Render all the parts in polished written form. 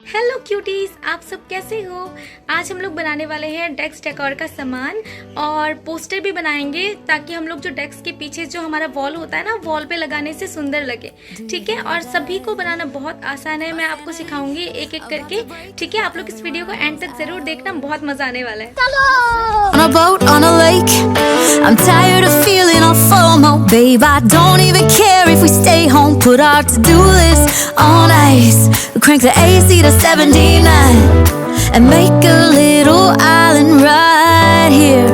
Hello cuties, आप सब कैसे हो। आज हम लोग बनाने वाले हैं डेस्क डेकोर का सामान और पोस्टर भी बनाएंगे ताकि हम लोग जो डेस्क के पीछे जो हमारा वॉल होता है ना, वॉल पे लगाने से सुंदर लगे। ठीक है, और सभी को बनाना बहुत आसान है। मैं आपको सिखाऊंगी एक एक करके। ठीक है, आप लोग इस वीडियो को एंड तक जरूर देखना, बहुत मजा आने वाला है। On a boat, on a lake, I'm tired of feeling all FOMO. Babe, I don't even care if we stay home. Put our to-do list on ice. Crank the AC to 79 and make a little island right here.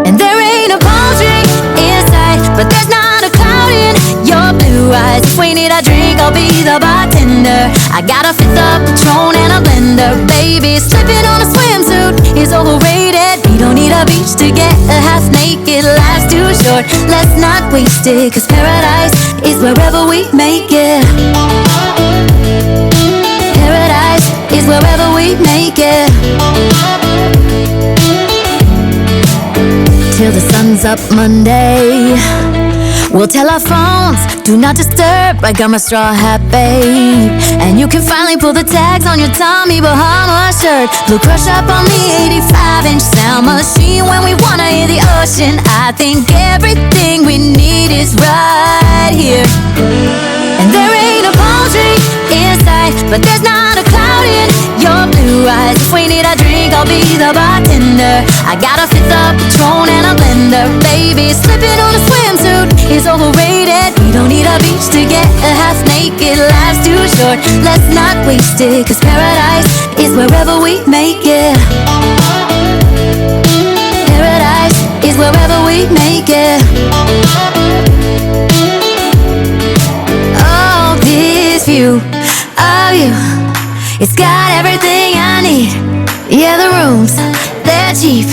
And there ain't a palm tree in sight, but there's not a cloud in your blue eyes. If we need a drink, I'll be the bartender. I got a fifth of Patron and a blender. Baby, slipping on a swimsuit is overrated. We don't need a beach to get a half naked. Life's too short, let's not waste it. 'Cause paradise is wherever we make it. Paradise is wherever we make it. Till the sun's up Monday, we'll tell our phones, do not disturb. I got my straw hat, babe. And you can finally pull the tags on your Tommy Bahama shirt. Blue crush up on the 85-inch sound machine when we wanna hear the ocean. I think everything we need is right here. And there ain't a palm tree in sight, but there's not a cloud in your blue eyes. If we need a drink, I'll be the bartender. I got a fifth of Patron and a blender. Baby, slipping on a swimsuit is overrated. We don't need a beach to get a half naked. Life's too short, let's not waste it. 'Cause paradise is wherever we make it. Paradise is wherever we make it. Oh, this view of you, it's got everything I need. Yeah, the rooms, they're cheap.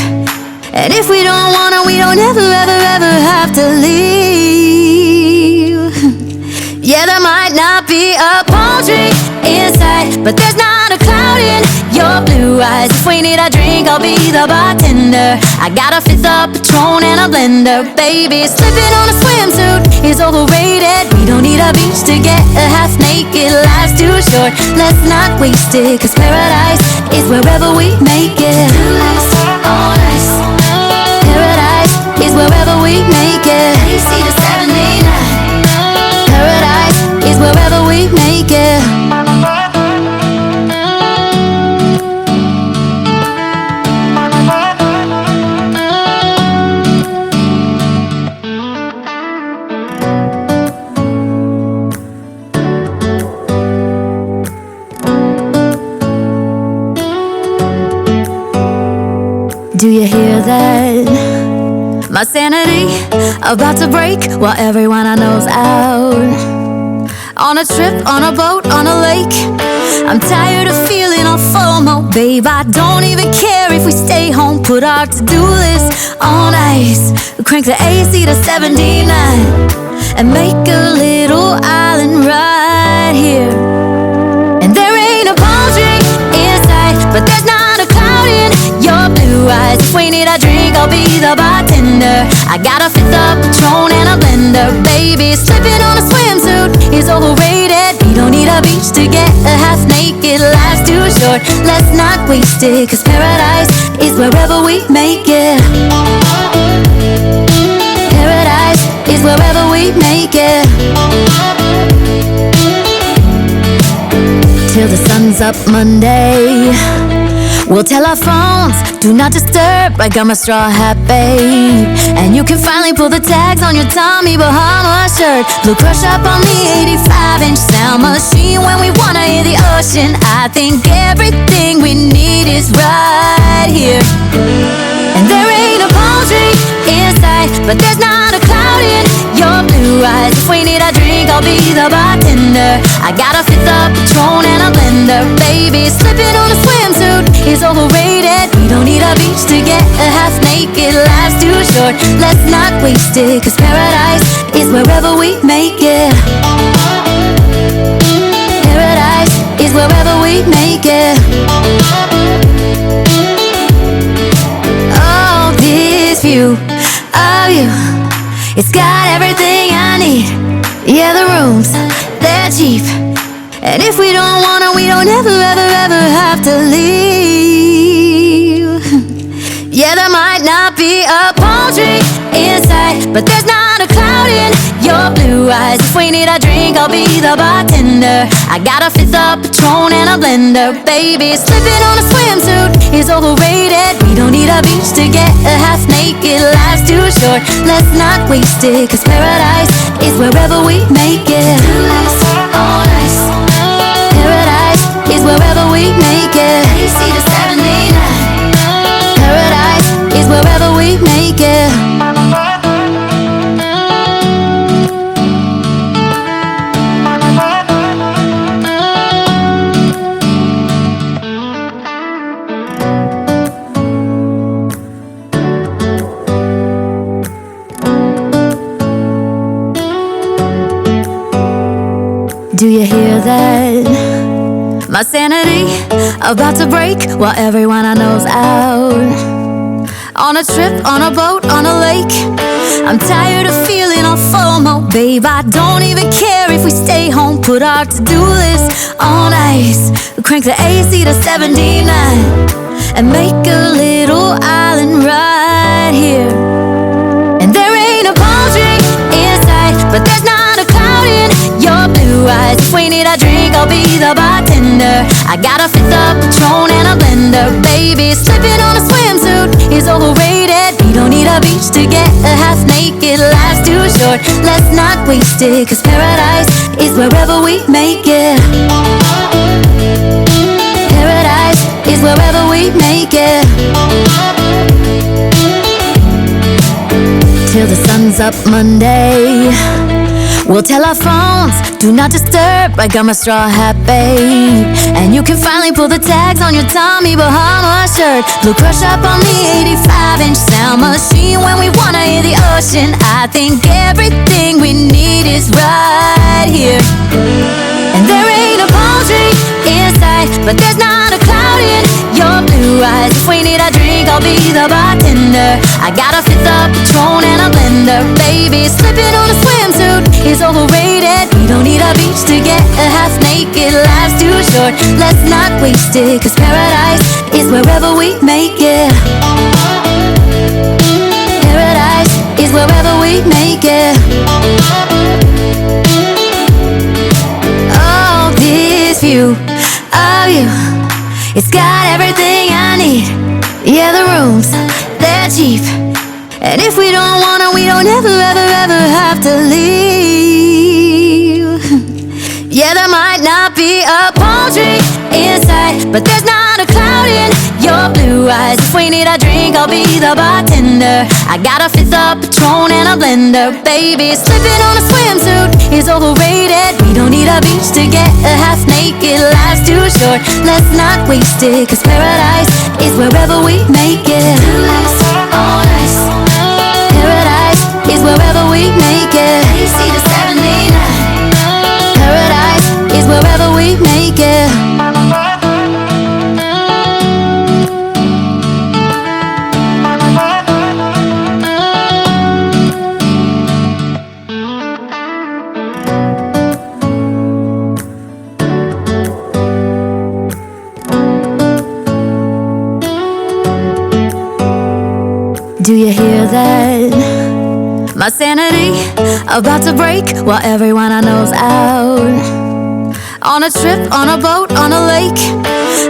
And if we don't wanna, we don't ever, ever, ever have to leave. Yeah, there might not be a palm tree inside, but there's not a cloud in your blue eyes. If we need a drink, I'll be the bartender. I got a fifth of Patron and a blender. Baby, slipping on a swimsuit is overrated. We don't need a beach to get a half naked. Life's too short, let's not waste it. 'Cause paradise is wherever we make it. On ice. Paradise is wherever we make it. AC to 79. Paradise is wherever we make it. Do you hear that? My sanity about to break while everyone I know's out. On a trip, on a boat, on a lake, I'm tired of feeling all FOMO. Babe, I don't even care if we stay home. Put our to-do list on ice. Crank the AC to 79 and make a little island right here. And there ain't a palm tree inside, but there's not a cloud in your blue eyes. If we need a drink, I'll be the bartender. I got a fifth of Patron and a blender. Baby, slipping on a swimsuit is overrated. We don't need a beach to get a half naked. Life's too short, let's not waste it. 'Cause paradise is wherever we make it. Paradise is wherever we make it. Till the sun's up Monday, we'll tell our phones, do not disturb. I got my straw hat, babe. And you can finally pull the tags on your Tommy Bahama shirt. Blue crush up on the 85-inch sound machine when we wanna hear the ocean. I think everything we need is right here. And there ain't a palm tree inside, but there's not a cloud in your blue eyes. If we need a drink, I'll be the bartender. I got a fifth of Patron and a blender. Baby, slipping on a swimsuit is overrated. We don't need a beach to get a half naked. Life's too short, let's not waste it. 'Cause paradise is wherever we make it. Paradise is wherever we make it. Oh, this view of you, it's got everything I need. Yeah, the rooms, they're cheap. And if we don't wanna, we don't ever, ever, ever have to leave. Yeah, there might not be a palm tree inside, but there's not a cloud in your blue eyes. If we need a drink, I'll be the bartender. I got a fifth of Patron and a blender. Baby, slipping on a swimsuit is overrated. We don't need a beach to get a half naked. Life's too short, let's not waste it, 'cause paradise is wherever we make it. On ice. Paradise is wherever we make it. AC to 79. Paradise is wherever we make it. Do you hear that? My sanity about to break while everyone I know's out. On a trip, on a boat, on a lake. I'm tired of feeling all FOMO, babe. I don't even care if we stay home. Put our to-do list on ice. Crank the AC to 79 and make a little island right here. And there ain't a palm tree inside, but there's not a cloud in your blue eyes. If we need a drink, I'll be the bartender. I got a fifth of Patron and a blender. Baby, slipping on a swimsuit is overrated. We don't need a beach to get a half naked. Life's too short, let's not waste it, 'cause paradise is wherever we make it. Paradise is wherever we make it. Till the sun's up Monday, we'll tell our phones, do not disturb. I got my straw hat, babe. And you can finally pull the tags on your Tommy Bahama shirt. Blue crush up on the 85-inch sound machine when we wanna hear the ocean. I think everything we need is right here. And there ain't a palm tree inside, but there's not a cloud in your blue eyes. If we need a drink, I'll be the bartender. I got a fifth of Patron and a blender. Baby, slipping on a swimsuit is overrated. We don't need a beach to get a half naked. Life's too short, let's not waste it, 'cause paradise is wherever we make it. Paradise is wherever we make it. Oh, this view of you, it's got everything I need. Yeah, the rooms, they're cheap. And if we don't wanna, we don't ever, ever, ever have to leave. Yeah, there might not be a palm tree inside, but there's not a cloud in your blue eyes. If we need a drink, I'll be the bartender. I got a fifth of Patron and a blender. Baby, slipping on a swimsuit is overrated. We don't need a beach to get a half naked. Life's too short, let's not waste it, 'cause paradise is wherever we make it. On ice. Paradise is wherever we make it. AC to 79. Paradise is wherever we make it. Do you hear that? My sanity about to break while everyone I know's out. On a trip, on a boat, on a lake.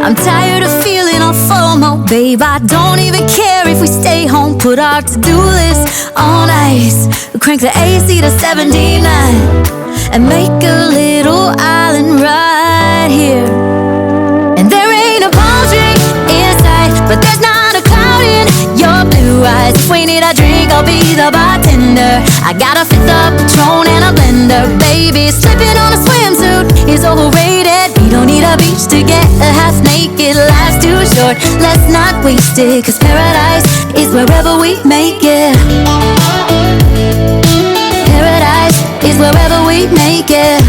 I'm tired of feeling all FOMO, babe. I don't even care if we stay home. Put our to-do list on ice. Crank the AC to 79 and make a little island right here. And there ain't a palm tree inside, but there's not a cloud in your blue eyes. If we need a drink, I'll be the bartender. I got a fifth of Patron and a blender. Baby, slipping on a swimsuit is overrated. We don't need a beach to get a half naked. Life's too short, let's not waste it, 'cause paradise is wherever we make it. Paradise is wherever we make it.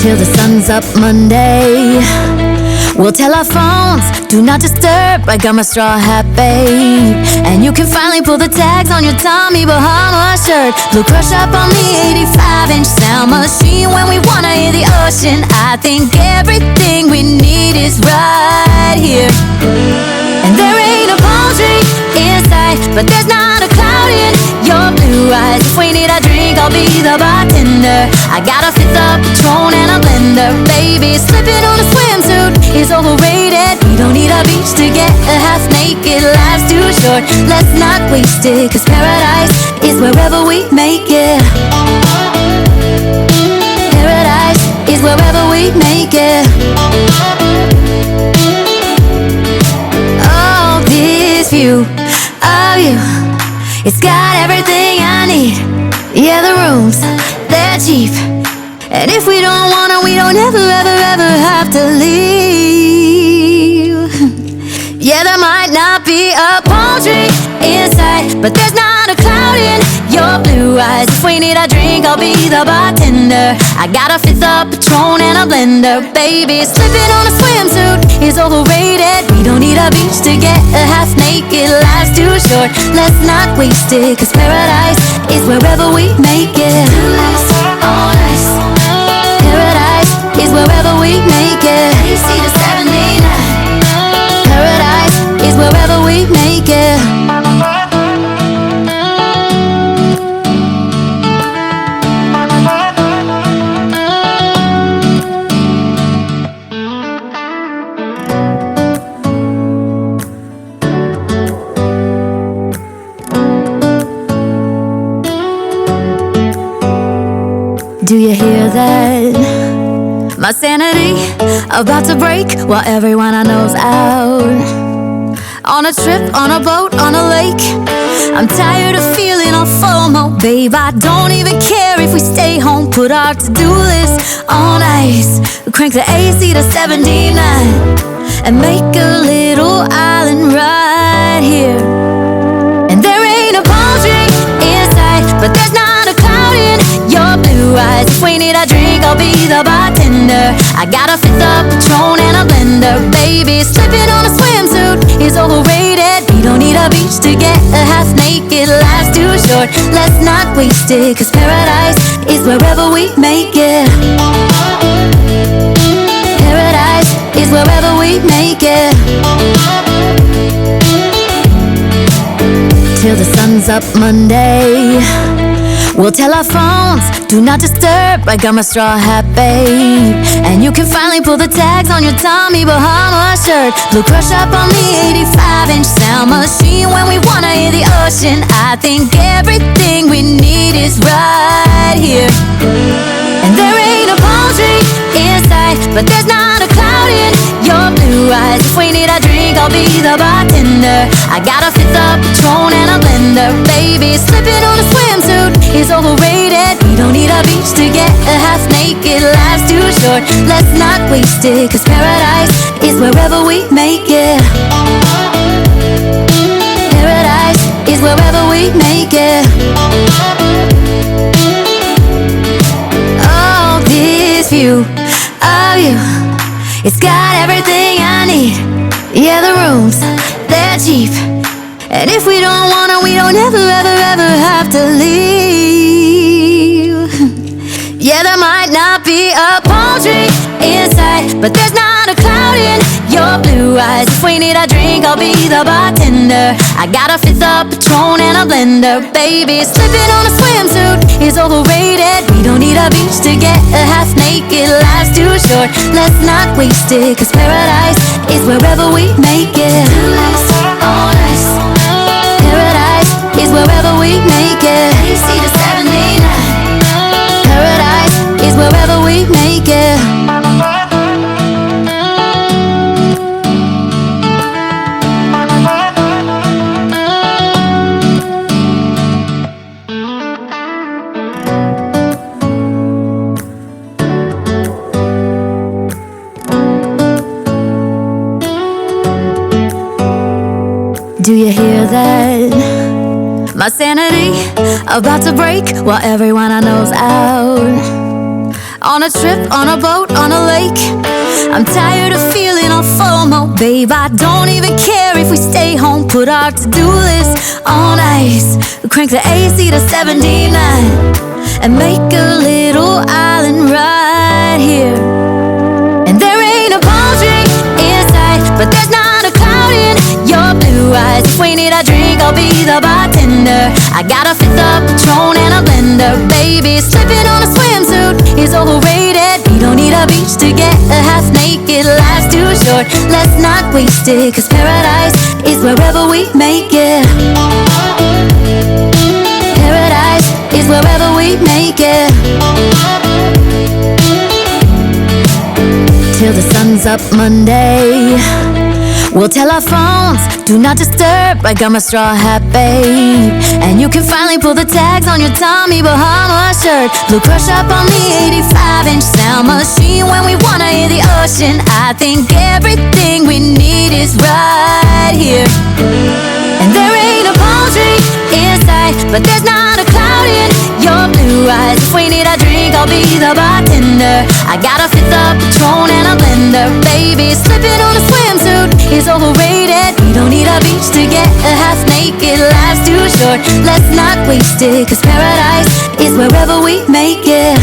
Till the sun's up Monday, We'll tell our phones, do not disturb. I got my straw hat, babe. And you can finally pull the tags on your Tommy Bahama shirt. Blue crush up on the 85-inch sound machine. When we wanna hear the ocean, I think everything we need is right here. And there ain't a palm tree in sight, but there's not a cloud in your blue eyes. If we need a drink, I'll be the bartender. I got a fifth of Patron and a blender. Baby, slipping on a swimsuit is overrated. We don't need a beach to get a half naked. Life's too short, let's not waste it, 'cause paradise is wherever we make it. Paradise is wherever we make it. Oh, this view of you, it's got everything I need. Yeah, the rooms, they're cheap. And if we don't wanna, we don't ever, ever, ever have to leave. Yeah, there might not be a palm tree in sight, but there's not a cloud in your blue eyes. If we need a drink, I'll be the bartender. I got a fifth of Patron and a blender. Baby, slipping on a swimsuit is overrated. We don't need a beach to get a half naked. Life's too short, let's not waste it, 'cause paradise is wherever we make it. Oh, nice. Paradise is wherever we make it. AC to 79. Paradise is wherever we make it. Do you hear that? My sanity about to break while everyone I know's out. On a trip, on a boat, on a lake. I'm tired of feeling all FOMO, babe. I don't even care if we stay home. Put our to-do list on ice. Crank the AC to 79 and make a little island right here. And there ain't a palm tree in sight, but there's not a cloud in your blue eyes. If we need a drink, I'll be the bartender. I got a fifth of Patron and a blender. Baby, slipping on a swimsuit is overrated. We don't need a beach to get a half naked. Life's too short, let's not waste it, 'cause paradise is wherever we make it. Paradise is wherever we make it. Till the sun's up Monday, we'll tell our phones, do not disturb. I got my straw hat, babe. And you can finally pull the tags on your Tommy Bahama shirt. Blue crush up on the 85-inch sound machine. When we wanna hear the ocean, I think everything we need is right here. And there ain't a palm tree in sight, but there's not a cloud in your blue eyes. If we need a drink, I'll be the bartender. I got a fifth of Patron and a blender. Baby, slipping on a swimsuit is overrated. We don't need a beach to get a half naked. Life's too short, let's not waste it, 'cause paradise is wherever we make it. Paradise is wherever we make it. Oh, this view of you, it's got everything I need. Yeah, the rooms, they're cheap. And if we don't wanna, we don't ever, ever, ever have to leave. Yeah, there might not be a palm tree in sight, but there's not a cloud in your blue eyes. If we need a drink, I'll be the bartender. I got a fifth of Patron and a blender. Baby, slipping on a swimsuit is overrated. We don't need a beach to get a half naked. Life's too short, let's not waste it, 'cause paradise is wherever we make it. Oh, nice. Paradise is wherever we make it. AC to 79. Paradise is wherever we make it. Do you hear that? My sanity about to break while everyone I know's out. On a trip, on a boat, on a lake. I'm tired of feeling all FOMO, babe. I don't even care if we stay home. Put our to-do list on ice. Crank the AC to 79 and make a little island right here. And there ain't a palm tree in sight, but there's not a cloud in your blue eyes. If we need a drink, I'll be the bartender. I got a fifth of Patron and a blender. Baby, slipping on a swimsuit is overrated. We don't need a beach to get a half naked. Life's too short, let's not waste it, 'cause paradise is wherever we make it. Paradise is wherever we make it. Till the sun's up Monday, we'll tell our phones, do not disturb. I got my straw hat, babe. And you can finally pull the tags on your Tommy Bahama shirt. Blue crush up on the 85-inch sound machine when we wanna hear the ocean. I think everything we need is right here. And there ain't a palm tree in sight, but there's not a cloud in your blue eyes. If we need a drink, I'll be the bartender. I got a fifth of Patron and a blender. Baby, slipping on a swimsuit is overrated. We don't need a beach to get a half naked. Life's too short, let's not waste it, 'cause paradise is wherever we make it.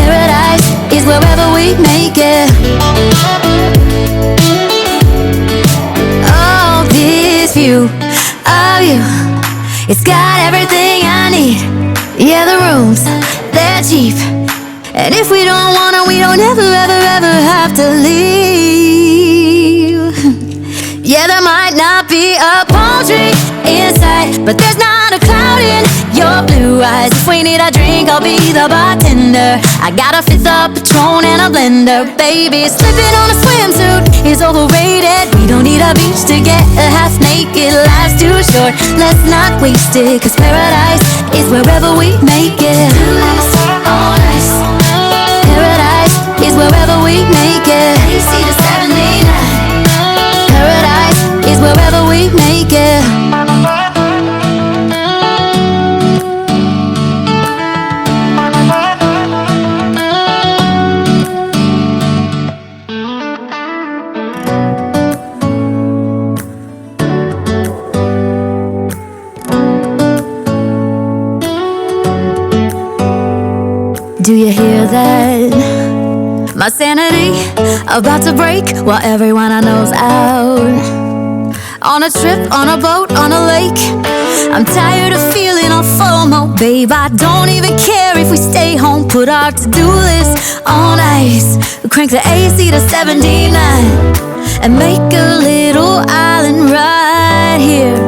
Paradise is wherever we make it. Oh, this view of you, it's got everything I need. Yeah, the rooms, they're cheap, and if we don't want it, we don't ever, ever, ever have to leave. Yeah, there might not be a palm tree in sight, but there's not a cloud in your blue eyes. If we need a drink, I'll be the bartender. I got a fifth of Patron and a blender. Baby, slipping on a swimsuit is overrated. We don't need a beach to get a half naked. Life's too short, let's not waste it, 'cause paradise is wherever we make it. On ice. Paradise is wherever we make it. AC to 79. Paradise is wherever we make it. Do you hear that? My sanity about to break while everyone I know's out. On a trip, on a boat, on a lake. I'm tired of feeling all FOMO, babe. I don't even care if we stay home. Put our to-do list on ice. Crank the AC to 79 and make a little island right here.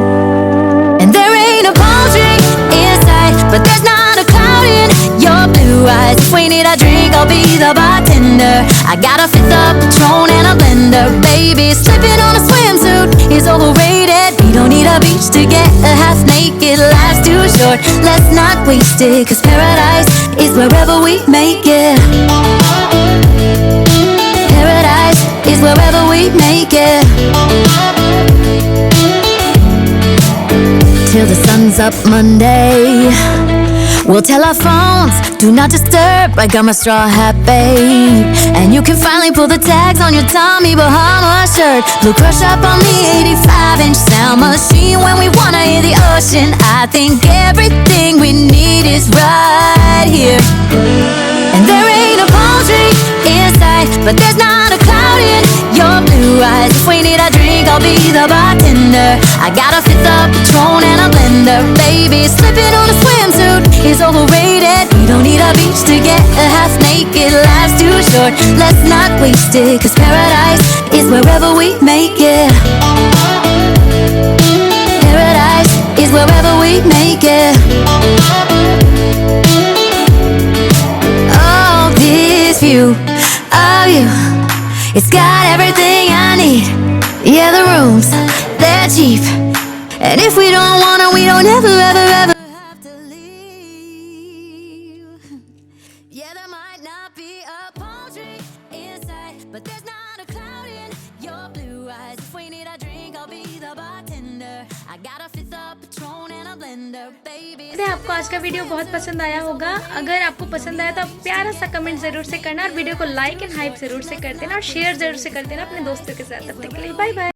And there ain't a palm tree in sight, but there's not a cloud in your blue eyes. If we need a drink, I'll be the bartender. I got a fifth of Patron and a blender. Baby, slipping on a swimsuit is overrated. We don't need a beach to get a half naked. Life's too short, let's not waste it, 'cause paradise is wherever we make it. Paradise is wherever we make it. Till the sun's up Monday, we'll tell our phones, do not disturb. I got my straw hat, babe. And you can finally pull the tags on your Tommy Bahama shirt. Blue crush up on the 85-inch sound machine when we wanna hear the ocean. I think everything we need is right here. And there ain't a palm tree in sight, but there's not a cloud in your blue eyes. If we need a drink, I'll be the bartender. I got a fifth of Patron and a blender. Baby, slipping on a swimsuit is overrated. We don't need a beach to get a half naked. Life's too short, let's not waste it, 'cause paradise is wherever we make it. Paradise is wherever we make it. Oh, this view of you, it's got everything I need. Yeah, the rooms, they're cheap, and if we don't want it, we don't ever, ever, ever have to leave. Yeah, there might not be a palm tree in sight, but there's not a cloud in your blue eyes. If we need a drink, I'll be the bartender. I got a fifth of Patron and a blender. wonder, baby. आपको आज का video बहुत पसंद आया होगा। अगर आपको पसंद आया तो आप प्यारा सा कमेंट जरूर से करना और वीडियो को लाइक एंड हाइप जरूर से कर देना और शेयर जरूर से कर देना अपने दोस्तों के साथ। तब तक के लिए बाय बाय।